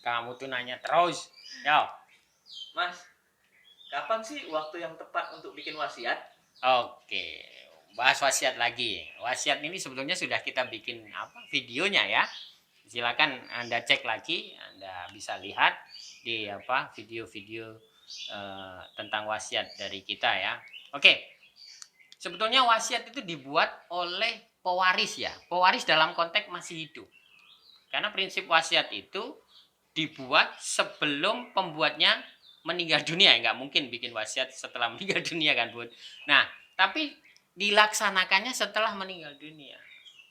Kamu tuh nanya terus. Yo. Mas, kapan sih waktu yang tepat untuk bikin wasiat? Oke. Bahas wasiat lagi. Wasiat ini sebetulnya sudah kita bikin videonya ya. Silakan Anda cek lagi, Anda bisa lihat di video-video tentang wasiat dari kita ya. Oke. Sebetulnya wasiat itu dibuat oleh pewaris ya. Pewaris dalam konteks masih hidup. Karena prinsip wasiat itu dibuat sebelum pembuatnya meninggal dunia. Nggak mungkin bikin wasiat setelah meninggal dunia kan, Bud. Nah, tapi dilaksanakannya setelah meninggal dunia.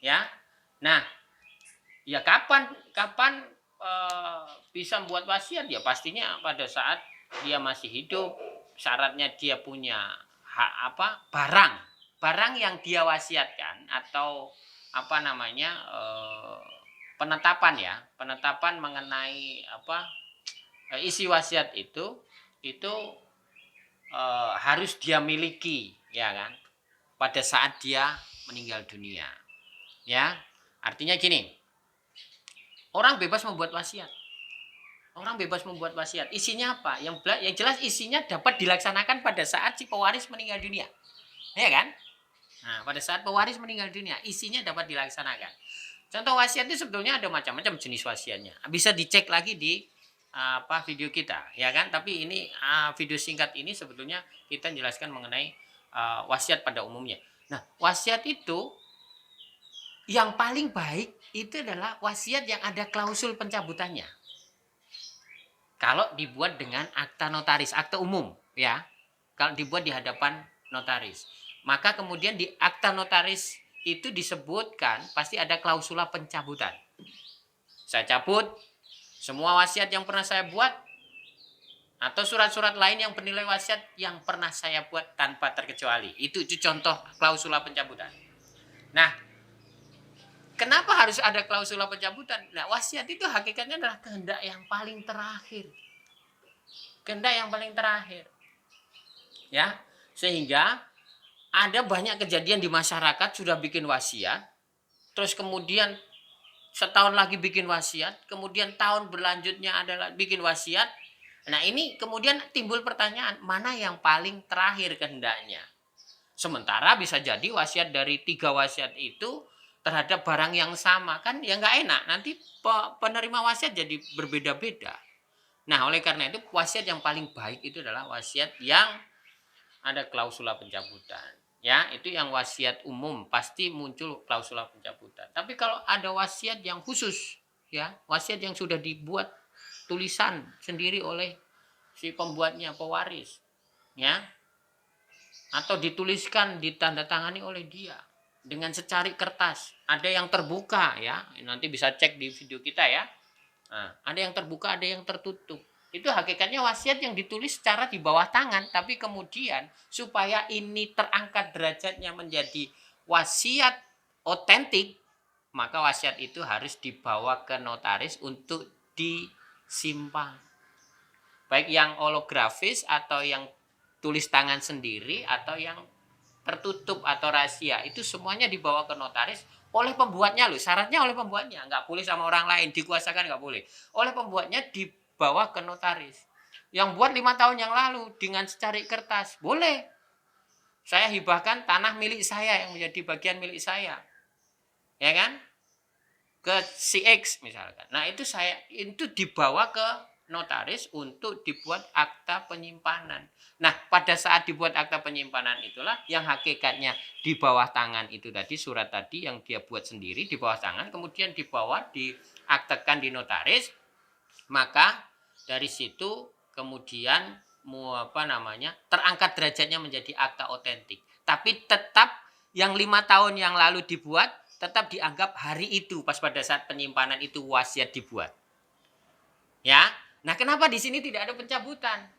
Ya. Nah, ya kapan bisa membuat wasiat? Ya pastinya pada saat dia masih hidup. Syaratnya dia punya barang yang dia wasiatkan atau penetapan mengenai isi wasiat itu harus dia miliki ya kan pada saat dia meninggal dunia ya. Artinya gini, orang bebas membuat wasiat, isinya apa yang jelas isinya dapat dilaksanakan pada saat si pewaris meninggal dunia ya kan. Nah, pada saat pewaris meninggal dunia, isinya dapat dilaksanakan. Contoh wasiat itu sebetulnya ada macam-macam jenis wasiatnya. Bisa dicek lagi di video kita, ya kan? Tapi ini video singkat ini sebetulnya kita jelaskan mengenai wasiat pada umumnya. Nah, wasiat itu yang paling baik itu adalah wasiat yang ada klausul pencabutannya. Kalau dibuat dengan akta notaris, akta umum, ya. Kalau dibuat di hadapan notaris. Maka kemudian di akta notaris itu disebutkan pasti ada klausula pencabutan. Saya cabut semua wasiat yang pernah saya buat atau surat-surat lain yang bernilai wasiat yang pernah saya buat tanpa terkecuali. Itu contoh klausula pencabutan. Nah, kenapa harus ada klausula pencabutan? Nah, wasiat itu hakikatnya adalah kehendak yang paling terakhir. Kehendak yang paling terakhir. Ya, sehingga ada banyak kejadian di masyarakat sudah bikin wasiat, terus kemudian setahun lagi bikin wasiat, kemudian tahun berlanjutnya adalah bikin wasiat. Nah, ini kemudian timbul pertanyaan, mana yang paling terakhir kehendaknya? Sementara bisa jadi wasiat dari 3 wasiat itu terhadap barang yang sama, kan ya nggak enak. Nanti penerima wasiat jadi berbeda-beda. Nah, oleh karena itu wasiat yang paling baik itu adalah wasiat yang ada klausula pencabutan. Ya, itu yang wasiat umum pasti muncul klausula pencabutan. Tapi kalau ada wasiat yang khusus, ya, wasiat yang sudah dibuat tulisan sendiri oleh si pembuatnya, pewaris, ya, atau dituliskan, ditandatangani oleh dia dengan secari kertas. Ada yang terbuka, ya, nanti bisa cek di video kita ya. Nah, ada yang terbuka, ada yang tertutup. Itu hakikatnya wasiat yang ditulis secara di bawah tangan, tapi kemudian supaya ini terangkat derajatnya menjadi wasiat otentik, maka wasiat itu harus dibawa ke notaris untuk disimpan. Baik yang holografis atau yang tulis tangan sendiri atau yang tertutup atau rahasia, itu semuanya dibawa ke notaris oleh pembuatnya loh. Syaratnya oleh pembuatnya, nggak boleh sama orang lain, dikuasakan nggak boleh. Oleh pembuatnya dibawa ke notaris. Yang buat 5 tahun yang lalu dengan secari kertas, boleh. Saya hibahkan tanah milik saya yang menjadi bagian milik saya. Ya kan? Ke si X misalkan. Nah, itu dibawa ke notaris untuk dibuat akta penyimpanan. Nah, pada saat dibuat akta penyimpanan itulah yang hakikatnya di bawah tangan itu tadi, surat tadi yang dia buat sendiri di bawah tangan, kemudian dibawa diaktekan di notaris, maka dari situ kemudian terangkat derajatnya menjadi akta otentik. Tapi tetap yang 5 tahun yang lalu dibuat tetap dianggap hari itu pas pada saat penyimpanan itu wasiat dibuat. Ya. Nah, kenapa di sini tidak ada pencabutan?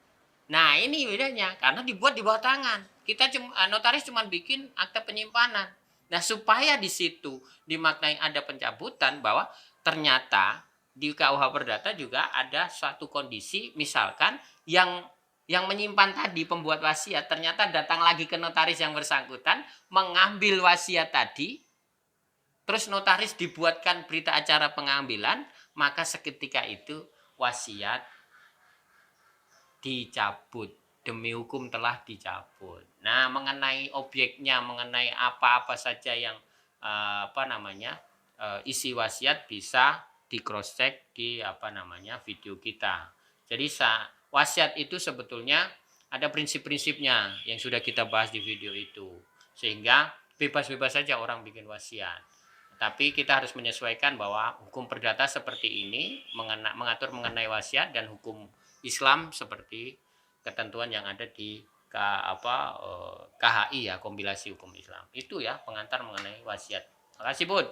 Nah, ini bedanya karena dibuat di bawah tangan. Notaris cuma bikin akta penyimpanan. Nah, supaya di situ dimaknai ada pencabutan bahwa ternyata di KUH Perdata juga ada suatu kondisi, misalkan yang menyimpan tadi pembuat wasiat ternyata datang lagi ke notaris yang bersangkutan mengambil wasiat tadi. Terus notaris dibuatkan berita acara pengambilan, maka seketika itu wasiat dicabut, demi hukum telah dicabut. Nah, mengenai objeknya, mengenai apa-apa saja yang isi wasiat bisa di cross check di video kita. Jadi wasiat itu sebetulnya ada prinsip-prinsipnya yang sudah kita bahas di video itu, sehingga bebas-bebas saja orang bikin wasiat. Tapi kita harus menyesuaikan bahwa hukum perdata seperti ini mengatur mengenai wasiat, dan hukum Islam seperti ketentuan yang ada di KHI ya, kompilasi hukum Islam. Itu ya pengantar mengenai wasiat. Terima kasih, Bud.